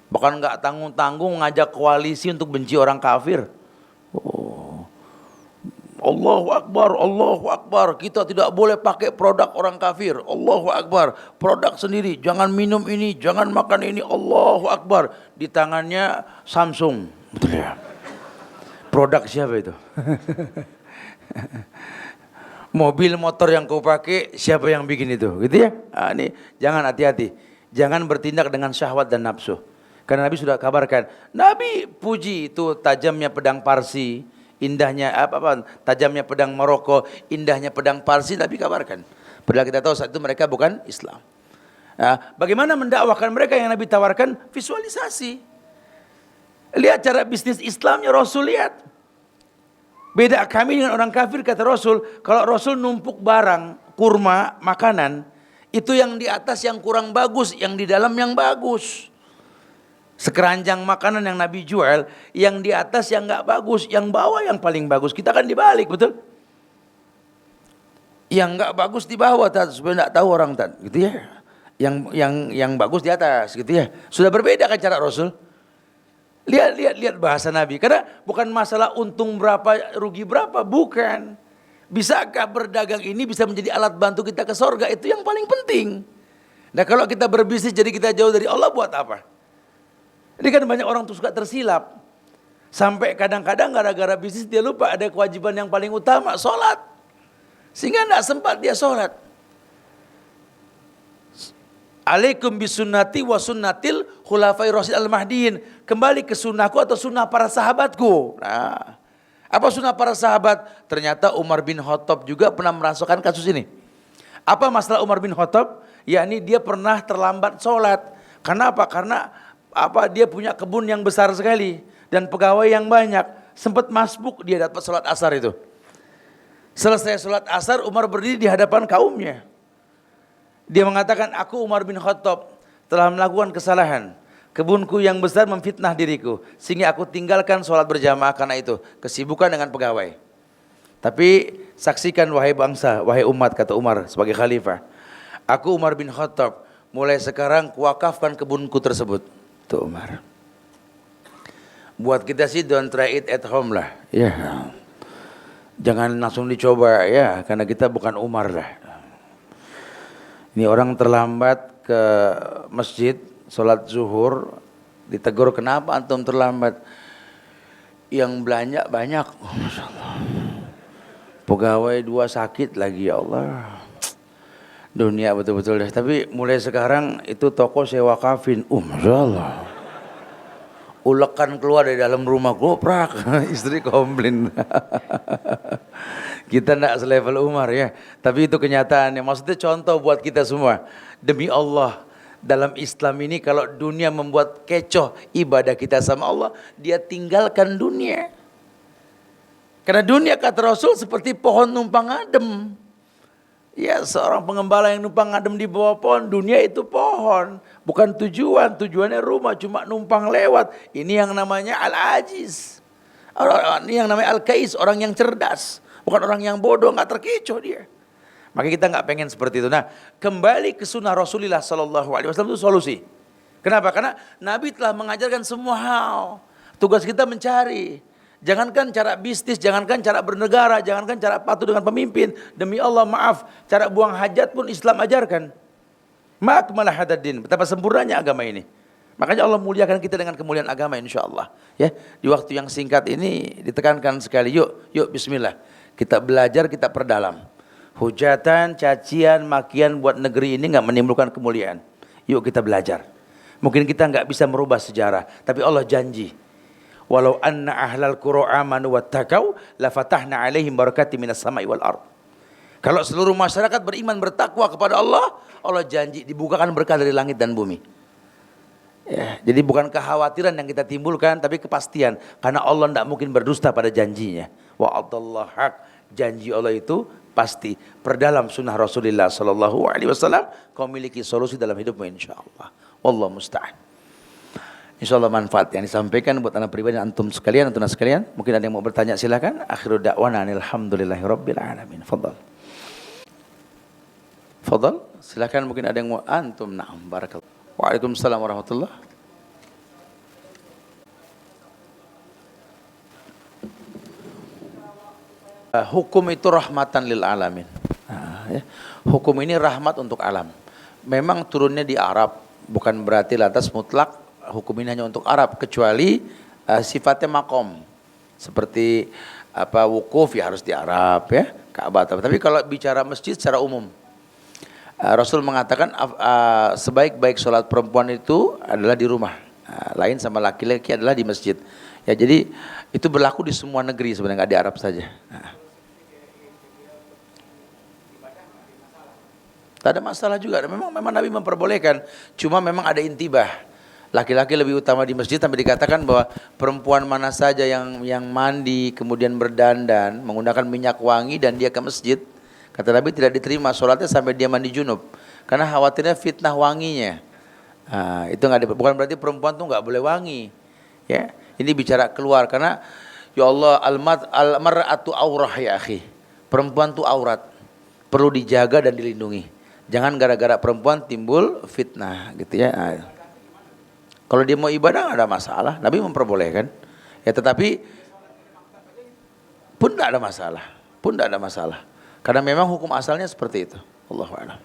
Bahkan gak tanggung-tanggung ngajak koalisi untuk benci orang kafir. Allahu Akbar, Allahu Akbar. Kita tidak boleh pakai produk orang kafir. Allahu Akbar. Produk sendiri. Jangan minum ini, jangan makan ini. Allahu Akbar. Di tangannya Samsung. Betul ya? Produk siapa itu? Mobil motor yang kau pakai, siapa yang bikin itu? Gitu ya? Nah, ini jangan hati-hati. Jangan bertindak dengan syahwat dan nafsu. Karena Nabi sudah kabarkan. Nabi puji itu tajamnya pedang Parsi. Indahnya tajamnya pedang Maroko, indahnya pedang Parsi, Nabi kabarkan. Padahal kita tahu saat itu mereka bukan Islam. Nah, bagaimana mendakwahkan mereka yang Nabi tawarkan? Visualisasi. Lihat cara bisnis Islamnya Rasul, lihat. Beda kami dengan orang kafir, kata Rasul. Kalau Rasul numpuk barang, kurma, makanan, itu yang di atas yang kurang bagus, yang di dalam yang bagus. Sekeranjang makanan yang Nabi jual, yang di atas yang nggak bagus, yang bawah yang paling bagus. Kita kan dibalik, betul? Yang nggak bagus di bawah, supaya nggak tahu orang, gitu ya. Yang bagus di atas, gitu ya. Sudah berbeda kan cara Rasul. Lihat bahasa Nabi. Karena bukan masalah untung berapa, rugi berapa, bukan. Bisakah berdagang ini bisa menjadi alat bantu kita ke sorga? Itu yang paling penting. Nah kalau kita berbisnis jadi kita jauh dari Allah, buat apa? Ini kan banyak orang tuh suka tersilap. Sampai kadang-kadang gara-gara bisnis dia lupa ada kewajiban yang paling utama, sholat. Sehingga tidak sempat dia sholat. Alaikum bisunnati wa sunnatil khulafai rasyid al-mahdiin. Kembali ke sunnahku atau sunnah para sahabatku. Nah, apa sunnah para sahabat? Ternyata Umar bin Khattab juga pernah merasakan kasus ini. Apa masalah Umar bin Khattab? Yakni dia pernah terlambat sholat. Kenapa? Karena dia punya kebun yang besar sekali dan pegawai yang banyak. Sempat masbuk dia dapat sholat asar itu. Selesai sholat asar, Umar berdiri di hadapan kaumnya. Dia mengatakan, aku Umar bin Khattab telah melakukan kesalahan. Kebunku yang besar memfitnah diriku, sehingga aku tinggalkan sholat berjamaah karena itu. Kesibukan dengan pegawai. Tapi saksikan wahai bangsa, wahai umat, kata Umar sebagai khalifah. Aku Umar bin Khattab, mulai sekarang kuwakafkan kebunku tersebut. Tuh Umar. Buat kita sih don't try it at home lah. Ya. Jangan langsung dicoba ya, karena kita bukan Umar lah. Ini orang terlambat ke masjid, sholat zuhur, ditegur kenapa antum terlambat? Yang belanja banyak. Oh, Masya Allah. Pegawai 2 sakit lagi, ya Allah. Dunia betul-betul deh. Tapi mulai sekarang itu toko sewa kafin. Masya Allah. Ulekan keluar dari dalam rumah, goprak. Istri komplain. Kita enggak selevel Umar ya. Tapi itu kenyataannya. Maksudnya contoh buat kita semua. Demi Allah. Dalam Islam ini kalau dunia membuat kecoh ibadah kita sama Allah, dia tinggalkan dunia. Karena dunia kata Rasul seperti pohon numpang adem. Ya seorang pengembala yang numpang adem di bawah pohon, dunia itu pohon. Bukan tujuan, tujuannya rumah, cuma numpang lewat. Ini yang namanya al-ajiz. Ini yang namanya al-kais, orang yang cerdas. Bukan orang yang bodoh, gak terkecoh dia. Maka kita gak pengen seperti itu. Nah kembali ke sunnah Rasulullah SAW itu solusi. Kenapa? Karena Nabi telah mengajarkan semua hal. Tugas kita mencari. Jangankan cara bisnis, jangankan cara bernegara, jangankan cara patuh dengan pemimpin. Demi Allah maaf, cara buang hajat pun Islam ajarkan. Ma'akmalah hadaddin, betapa sempurnanya agama ini. Makanya Allah muliakan kita dengan kemuliaan agama insyaAllah. Ya, di waktu yang singkat ini ditekankan sekali, yuk bismillah. Kita belajar, kita perdalam. Hujatan, cacian, makian buat negeri ini gak menimbulkan kemuliaan. Yuk kita belajar. Mungkin kita gak bisa merubah sejarah, tapi Allah janji. Walau anna ahlal qura amanu wattaqau la fatahna alaihim barakati minas sama'i wal ard. Kalau seluruh masyarakat beriman bertakwa kepada Allah, Allah janji dibukakan berkah dari langit dan bumi. Ya, jadi bukan kekhawatiran yang kita timbulkan, tapi kepastian. Karena Allah tidak mungkin berdusta pada janjinya. Wa'adallah haq, Janji Allah itu pasti. Perdalam sunnah Rasulullah sallallahu alaihi wasallam, kau miliki solusi dalam hidupmu insyaallah. Wallahu musta'an. Insyaallah manfaat yang disampaikan buat anak pribadi antum sekalian, antum sekalian. Mungkin ada yang mau bertanya, silakan. Akhiru da'wana alhamdulillahirabbil alamin. Fadhal. Fadhal, silakan, mungkin ada yang mau antum. Na'am, barakallahu. Waalaikumsalam warahmatullahi. Hukum itu rahmatan lil alamin. Ya. Hukum ini rahmat untuk alam. Memang turunnya di Arab, bukan berarti lantas mutlak hukum ini hanya untuk Arab, kecuali sifatnya makom. Seperti wukuf ya harus di Arab ya, Ka'bah. Tapi kalau bicara masjid secara umum, Rasul mengatakan sebaik-baik sholat perempuan itu adalah di rumah. Lain sama laki-laki adalah di masjid. Ya, jadi itu berlaku di semua negeri sebenarnya, nggak di Arab saja. Tak ada masalah juga. Memang Nabi memperbolehkan. Cuma memang ada intibah. Laki-laki lebih utama di masjid, sampai dikatakan bahwa perempuan mana saja yang mandi kemudian berdandan menggunakan minyak wangi dan dia ke masjid, kata Nabi tidak diterima sholatnya sampai dia mandi junub. Karena khawatirnya fitnah wanginya. Itu bukan berarti perempuan tuh nggak boleh wangi. Ya, ini bicara keluar, karena ya Allah, al-mar'atu aurah ya akhi. Perempuan tuh aurat, perlu dijaga dan dilindungi. Jangan gara-gara perempuan timbul fitnah gitu ya. Kalau dia mau ibadah nggak ada masalah, Nabi memperbolehkan. Ya, tetapi pun tidak ada masalah, karena memang hukum asalnya seperti itu. Allahu a'lam.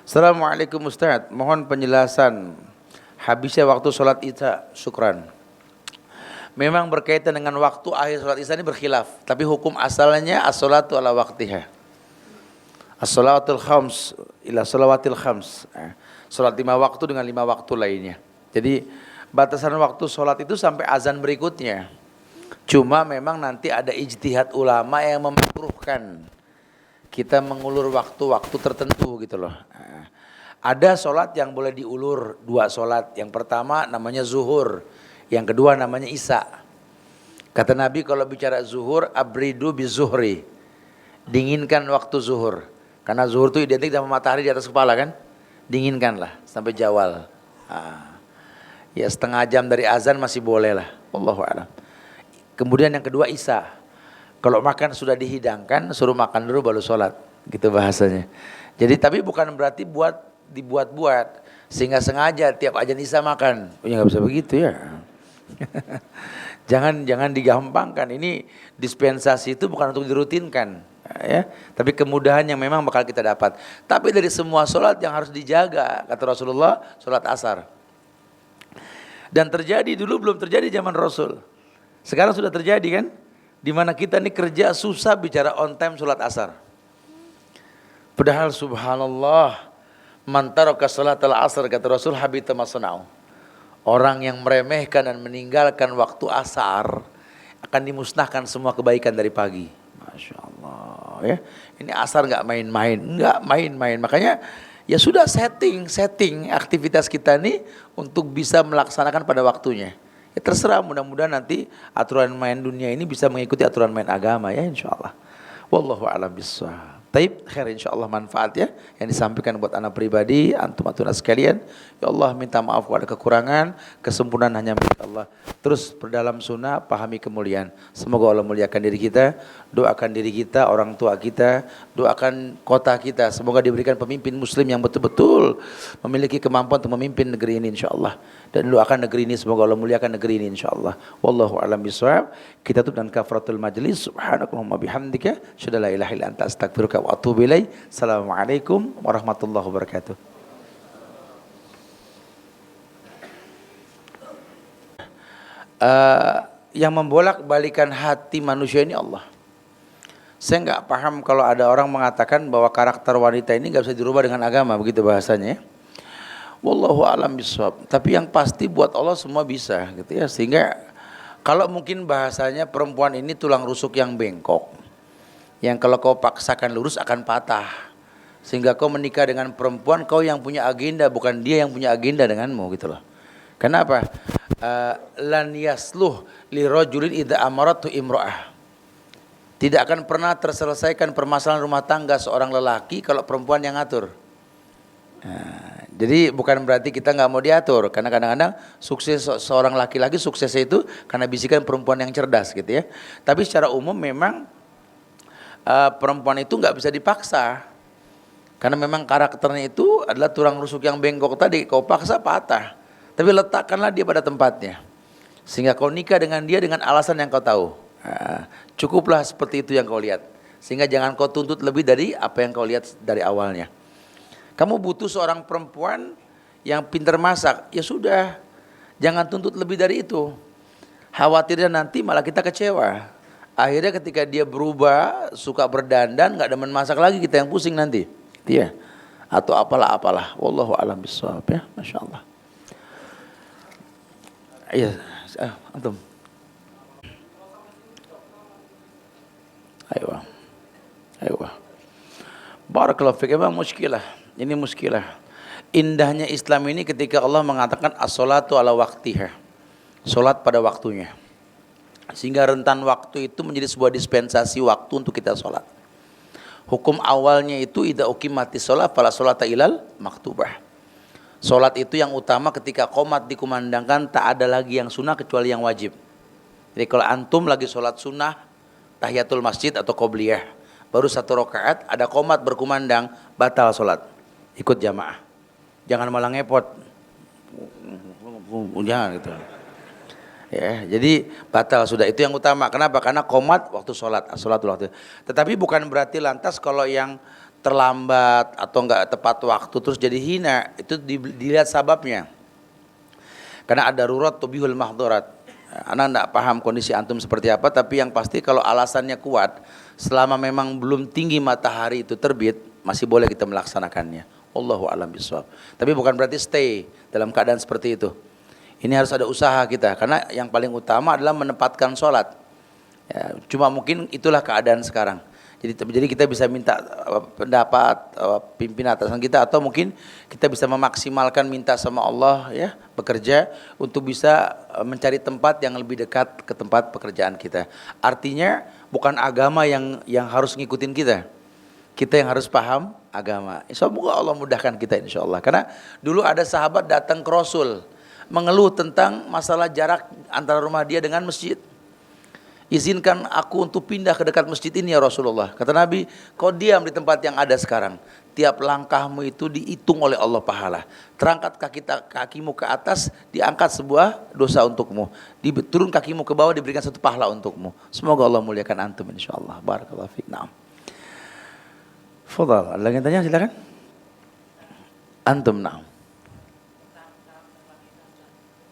Assalamualaikum Ustaz, mohon penjelasan habisnya waktu sholat isya. Syukran. Memang berkaitan dengan waktu akhir sholat isya ini berkhilaf, tapi hukum asalnya as-sholatu ala waqtiha. As-sholawatul khams ila sholawatil khams. Sholat 5 waktu dengan 5 waktu lainnya. Jadi batasan waktu sholat itu sampai azan berikutnya. Cuma memang nanti ada ijtihad ulama yang memakruhkan kita mengulur waktu-waktu tertentu gitu loh. Ada sholat yang boleh diulur, 2 sholat. Yang pertama namanya zuhur, yang kedua namanya isya. Kata Nabi kalau bicara zuhur, abridu bizuhri, dinginkan waktu zuhur. Karena zuhur itu identik sama matahari di atas kepala kan, dinginkanlah sampai zawal. Ya setengah jam dari azan masih boleh lah, wallahu a'lam. Kemudian yang kedua isya. Kalau makan sudah dihidangkan, suruh makan dulu baru sholat, gitu bahasanya. Jadi tapi bukan berarti dibuat-buat sehingga sengaja tiap azan isya makan. Ya nggak bisa begitu ya. Jangan digampangkan. Ini dispensasi itu bukan untuk dirutinkan, ya. Tapi kemudahan yang memang bakal kita dapat. Tapi dari semua sholat yang harus dijaga, kata Rasulullah, sholat asar. Dan terjadi dulu, belum terjadi zaman Rasul. Sekarang sudah terjadi kan? Di mana kita ini kerja susah bicara on time sholat asar. Padahal subhanallah, man taraka sholatal asar, kata Rasul, habita ma sana'u. Orang yang meremehkan dan meninggalkan waktu asar akan dimusnahkan semua kebaikan dari pagi. Masya Allah ya. Ini asar nggak main-main, Makanya ya sudah setting aktivitas kita nih untuk bisa melaksanakan pada waktunya. Ya terserah, mudah-mudahan nanti aturan main dunia ini bisa mengikuti aturan main agama ya insya Allah. Wallahu a'lam bishawab. Taib, khair insyaallah manfaat ya yang disampaikan buat anak pribadi, antum sekalian. Ya Allah, minta maaf kalau ada kekurangan, kesempurnaan hanya milik Allah. Terus berdalam sunnah, pahami kemuliaan. Semoga Allah muliakan diri kita, doakan diri kita, orang tua kita, doakan kota kita. Semoga diberikan pemimpin muslim yang betul-betul memiliki kemampuan untuk memimpin negeri ini insyaallah. Dan doakan negeri ini, semoga Allah muliakan negeri ini insyaallah. Wallahu a'lam bishawab. Kita tutup dengan kafaratul majlis. Subhanakallahumma bihamdika, asyhadu an la ilaha illa anta, astaghfiruka wa atubu ilaik. Assalamualaikum warahmatullahi wabarakatuh. Yang membolak-balikan hati manusia ini Allah. Saya nggak paham kalau ada orang mengatakan bahwa karakter wanita ini nggak bisa dirubah dengan agama, begitu bahasanya ya. Wallahu a'lam bishawab. Tapi yang pasti buat Allah semua bisa gitu ya. Sehingga kalau mungkin bahasanya perempuan ini tulang rusuk yang bengkok, yang kalau kau paksakan lurus akan patah. Sehingga kau menikah dengan perempuan, kau yang punya agenda, bukan dia yang punya agenda denganmu gitu loh. Kenapa? Lan yasluh li rajulin idza amaratu imra'ah. Tidak akan pernah terselesaikan permasalahan rumah tangga seorang lelaki kalau perempuan yang ngatur. Nah, jadi bukan berarti kita nggak mau diatur, karena kadang-kadang sukses seorang laki-laki suksesnya itu karena bisikan perempuan yang cerdas gitu ya. Tapi secara umum memang perempuan itu nggak bisa dipaksa, karena memang karakternya itu adalah tulang rusuk yang bengkok tadi. Kau paksa patah, tapi letakkanlah dia pada tempatnya, sehingga kau nikah dengan dia dengan alasan yang kau tahu. Nah, cukuplah seperti itu yang kau lihat, sehingga jangan kau tuntut lebih dari apa yang kau lihat dari awalnya. Kamu butuh seorang perempuan yang pintar masak, ya sudah, jangan tuntut lebih dari itu. Khawatirnya nanti malah kita kecewa. Akhirnya ketika dia berubah, suka berdandan, nggak demen masak lagi, kita yang pusing nanti. Iya. Atau apalah. Wallahu a'lam bishawab ya, masya Allah. Iya, antum. Ayo. Barakallahu fiik, memang muskilah. Ini muskilah. Indahnya Islam ini ketika Allah mengatakan as-salatu ala waqtiha. Salat pada waktunya. Sehingga rentan waktu itu menjadi sebuah dispensasi waktu untuk kita salat. Hukum awalnya itu idza uqimatis shalah fala sholata ilal maktubah. Salat itu yang utama ketika qomat dikumandangkan, tak ada lagi yang sunnah kecuali yang wajib. Jadi kalau antum lagi salat sunnah tahiyatul masjid atau qobliyah, baru 1 rakaat ada qomat berkumandang, batal salat. Ikut jamaah, jangan malah ngepot, jangan gitu. Ya, jadi batal sudah, itu yang utama. Kenapa? Karena qomat waktu sholat waktu. Tetapi bukan berarti lantas kalau yang terlambat atau enggak tepat waktu terus jadi hina, itu dilihat sababnya. Karena ada darurat tubihul mahdurat. Anak enggak paham kondisi antum seperti apa, tapi yang pasti kalau alasannya kuat, selama memang belum tinggi matahari itu terbit, masih boleh kita melaksanakannya. Allahu a'lam bishawab. Tapi bukan berarti stay dalam keadaan seperti itu. Ini harus ada usaha kita, karena yang paling utama adalah menempatkan sholat. Ya, cuma mungkin itulah keadaan sekarang. Jadi kita bisa minta pendapat pimpinan atasan kita, atau mungkin kita bisa memaksimalkan minta sama Allah ya, bekerja untuk bisa mencari tempat yang lebih dekat ke tempat pekerjaan kita. Artinya bukan agama yang harus ngikutin kita. Kita yang harus paham agama. Semoga Allah mudahkan kita insyaallah. Karena dulu ada sahabat datang ke Rasul mengeluh tentang masalah jarak antara rumah dia dengan masjid. Izinkan aku untuk pindah ke dekat masjid ini ya Rasulullah. Kata Nabi, kau diam di tempat yang ada sekarang. Tiap langkahmu itu dihitung oleh Allah pahala. Terangkat kakimu ke atas, diangkat sebuah dosa untukmu. Turun kakimu ke bawah, diberikan satu pahala untukmu. Semoga Allah muliakan antum insyaallah. Barakallahu fiik. Naam. Fadhal, ada lagi yang tanya, silakan. Antum, naam.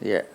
Ya.